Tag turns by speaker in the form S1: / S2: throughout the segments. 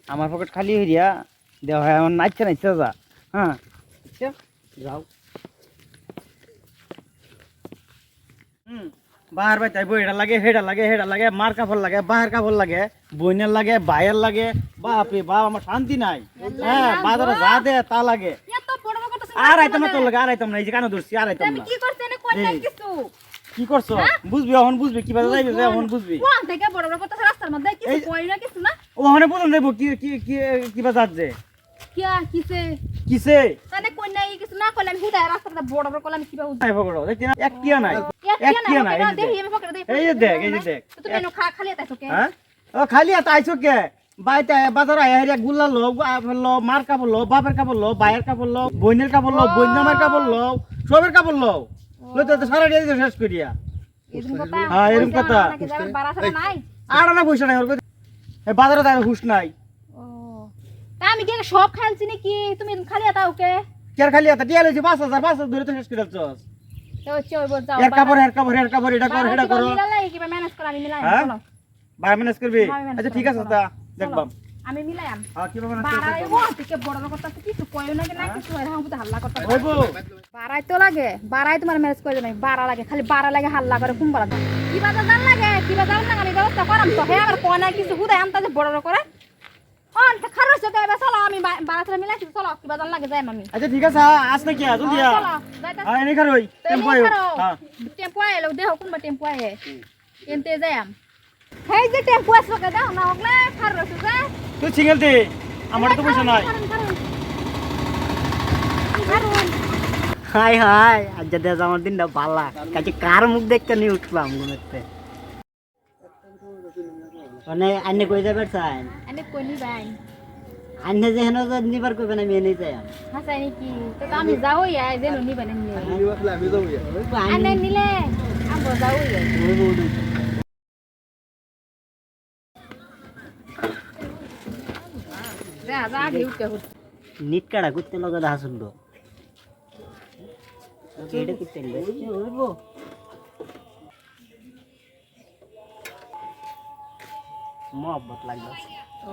S1: আমার পকেট খালি হয়ে দিয়া দেওয়া হয় আমার নাচছে নাচছে যা হ্যাঁ আচ্ছা যাও বাহার বাই তাই বইটা লাগে হেডা লাগে হেডা লাগে মার কাপড় লাগে বাহার কাপড় লাগে বইনের লাগে ভাইয়ের লাগে বাপরে বাপ আমার শান্তি নাই হ্যাঁ বাজারে যা দে তা লাগে আর আইতাম না তোর লাগে আর আইতাম না এই যে কানো ধরছি আর আইতাম না কি করছো বুঝবি এখন বুঝবি কি বাজে যাইবে এখন বুঝবি
S2: কোন থেকে বড় বড় কথা রাস্তার মধ্যে কিছু কই না কিছু না
S1: ওখানে বুঝুন যাইব কি কি কি কি বাজে যাচ্ছে
S2: কিসে
S1: কিসে
S2: তাহলে কই নাই কিছু না কইলে আমি হুদা রাস্তাটা বড় বড় কইলে আমি কিবা
S1: নাই পকড়ো দেখি না এক টিয়া নাই এক টিয়া নাই
S2: দেখি আমি পকেটে দেই
S1: এই যে দেখ
S2: তুমি এনো খালি আতাইছো কে
S1: হ্যাঁ ও খালি আতাইছো কে বাইতে বাজার আইয়া গুল্লা লো মার কাপড় লো বাপের কাপড় লো ভাইয়ের কাপড় লো বোনের কাপড় লো বোন জামাইর কাপড় লো সবের কাপড় লো লইতে তো সারা দিয়ে শেষ করিয়া হ্যাঁ এরকম কথা আর না পয়সা নাই ওর বাজারে তার হুশ নাই
S2: আমি কি সব খাইছি নাকি তুমি খালি আতাও কে
S1: কের খালি আতা টিয়া লইছি 5000 ধরে তো শেষ করে দিছস
S2: তো চই বল যাও
S1: এর কাপড় এটা কর এটা করো
S2: মিলালাই কিবা ম্যানেজ কর আমি মিলাই চলো
S1: ভাই ম্যানেজ করবি আচ্ছা ঠিক আছে তা দেখবাম
S2: আমি মিলাইম
S1: হ্যাঁ কিভাবে ম্যানেজ
S2: বাড়াই ও থেকে বড় বড় কথা কিছু কইও না না কিছু হয় হাম তো হাল্লা করতে
S1: হইবো
S2: বাড়াই তো লাগে বাড়াই তোমার ম্যানেজ করে নাই বাড়া লাগে খালি বাড়া লাগে হাল্লা করে কুম বাড়া কি বাজার জান লাগে কি বাজার না আমি ব্যবস্থা করাম তো হে আর কোনা কিছু হুদাই আমতা যে বড় বড় করে অন তে খরচ তো এবার চলো আমি বাড়াতে মিলাই চলো কি বাজার লাগে যাই আমি
S1: আচ্ছা ঠিক আছে আস না কি জলদি আ
S2: চলো যাইতা
S1: হ্যাঁ এনে খারই টেম্পো আইও হ্যাঁ
S2: টেম্পো আইলো দেহ কোনবা টেম্পো আইে এনতে যাইম হেই যে টেম্পো আসলো কে দাও না ওগলা খরচ যা
S1: তুই সিঙ্গেল দে আমার তো পয়সা নাই হাই হাই আজ দে আমার দিনটা ভালো কাজে কার মুখ দেখতে নি উঠলাম ঘুমতে মানে আন্নে কই যাবে চাই
S2: আনে কই নি ভাই
S1: আন্নে যে হেন যে নিবার কইবে না মেনে যাই
S2: হাসাই নাকি তো আমি যাও ইয়া যে নি বানে নি
S3: আমি আসলে আমি যাবো ইয়া
S2: আনে নিলে আমো যাও ইয়া যা যা উঠতে
S1: নিট কাড়া করতে লগা দা শুনলো কেডে করতে হইবো মোহব্বত লাগলো
S2: ও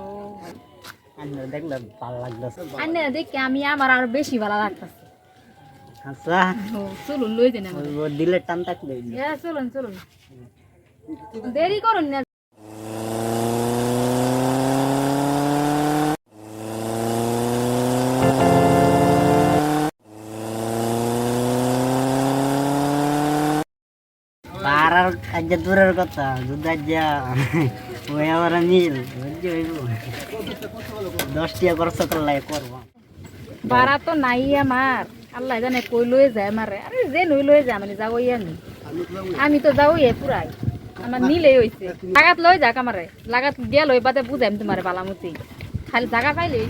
S1: আন্নে দেখলে ভালো লাগলো
S2: আনে দেখে আমি আমার আর বেশি ভালো লাগতাছে
S1: আচ্ছা
S2: ও চলুন লই দেন আমার
S1: দিলে টান থাকলে
S2: চলুন চলুন দেরি করুন না
S1: পাড়ার কাজ দূরের কথা যদি যা ওই আবার মিল 10 টাকা খরচ করলে করবো
S2: বাড়া তো নাই আমার আল্লাহ জানে কই লয়ে যায় আমারে আরে যে নই লয়ে যায় মানে যাও আমি তো যাও পুরাই আমার নিলেই হইছে লাগাত লই যাক আমারে লাগাত গেল ওই বাদে বুঝাইম তোমারে বালামতি খালি জায়গা পাইলে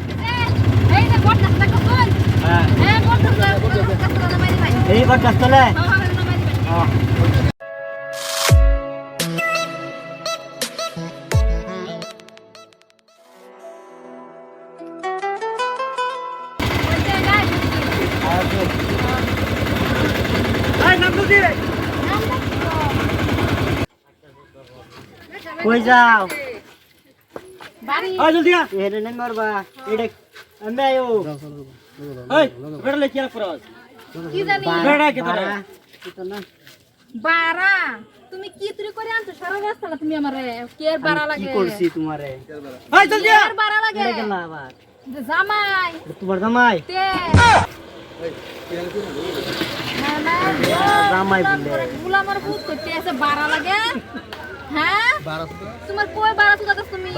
S2: এই যে বট নাস্তা করছন হ্যাঁ বট নাস্তা
S1: এই বট চলে হ্যাঁ কই যাও
S2: বাড়ি
S1: আয় জলদি আ এরে নেন মারবা এডে আমি আয়ো এই বেড়া লে কি করছ
S2: কি জানি
S1: বেড়া কে তোরা তো না
S2: বাড়া তুমি কি তুই করে আনছো সারা রাস্তা না তুমি আমারে কি এর বাড়া লাগে
S1: কি করছি তোমারে এই জলদি আ
S2: এর বাড়া লাগে
S1: কেন আবার
S2: জামাই
S1: তোমার জামাই
S2: তে না
S1: জামাই বলে
S2: গুলামার ভূত করতে আছে বাড়া লাগে হ্যাঁ তোমার কই বাড়া তো তুমি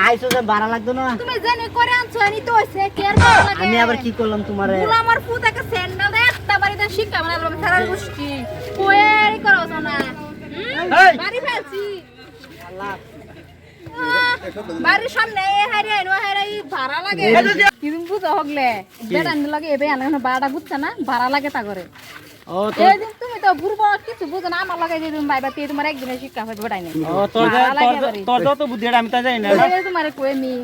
S1: আইছো যে ভাড়া লাগতো না
S2: তুমি জানি করে আনছো নি তো হইছে কি এর বাড়া লাগে
S1: আমি আবার কি করলাম তোমারে
S2: গুলামার ভূত একটা স্যান্ডেল দে একটা বাড়িতে শিক্ষা মানে আমি সারা গুষ্টি কইরি করো না বাড়ি ফেলছি আল্লাহ বাড়ির সামনে হারি আইনো হারি ভাড়া লাগে কি তুমি বুঝো হগলে বেড়ান লাগে এবে আনা ভাড়াটা বুঝছ না ভাড়া লাগে তা করে
S1: ও
S2: এই তুমি তো বুড়বো কিছু বুঝো না আমার লাগে যে তুমি ভাইবা তে তোমার একদিনের শিক্ষা হইবে বড়াই নাই
S1: ও তোর তো বুদ্ধিটা আমি তা জানি না
S2: এই তোমারে কই নি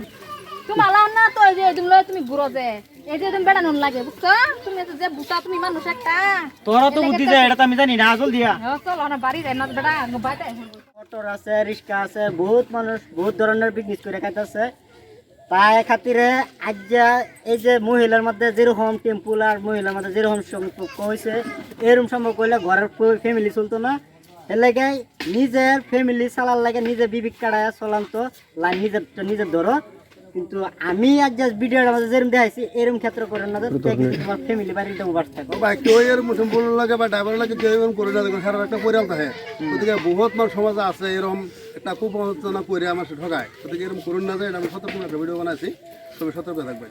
S2: তুমি আলাও না তো এই যে তুমি বুড়ো যে এই যে তুমি বেড়ানো লাগে বুঝছো তুমি তো যে বুটা তুমি মানুষ একটা
S1: তোরা তো বুদ্ধি যায় এটা তো আমি জানি না আসল দিয়া
S2: চলো না বাড়ি যাই না বেড়া বাইতে
S1: মোটর আছে রিক্সা আছে বহুত মানুষ বহুত ধরনের বিজনেস করে খাইতেছে
S4: তাই খাতিরে আজ যে এই যে মহিলার মধ্যে যেরকম টেম্পুল আর মহিলার মধ্যে যেরকম সম্পর্ক হয়েছে এরকম সম্পর্ক হইলে ঘরের ফ্যামিলি চলতো না। এর লাগে নিজের ফ্যামিলি চালার লাগে নিজে বিবেক কাটায় চলান্ত নিজের ধরো। কিন্তু আমি আজ যে ভিডিওর মধ্যে যেরকম দেখাইছি এরকম ক্ষেত্র করেন না, তোমার ফ্যামিলি বাড়িতে উবার থাকে।
S3: ভাই কেউ এর মুসলমান লাগে বা ড্রাইভার লাগে কেউ এরকম করে না, দেখুন সারা একটা পরিয়াল থাকে। ওদিকে বহুত মানুষ সমাজে আছে এরকম একটা কুপ্রচনা করে আমার ঠকায়। ওদিকে এরকম করুন না যায়, আমি সতর্ক একটা ভিডিও বানাইছি, তবে সতর্ক থাকবেন।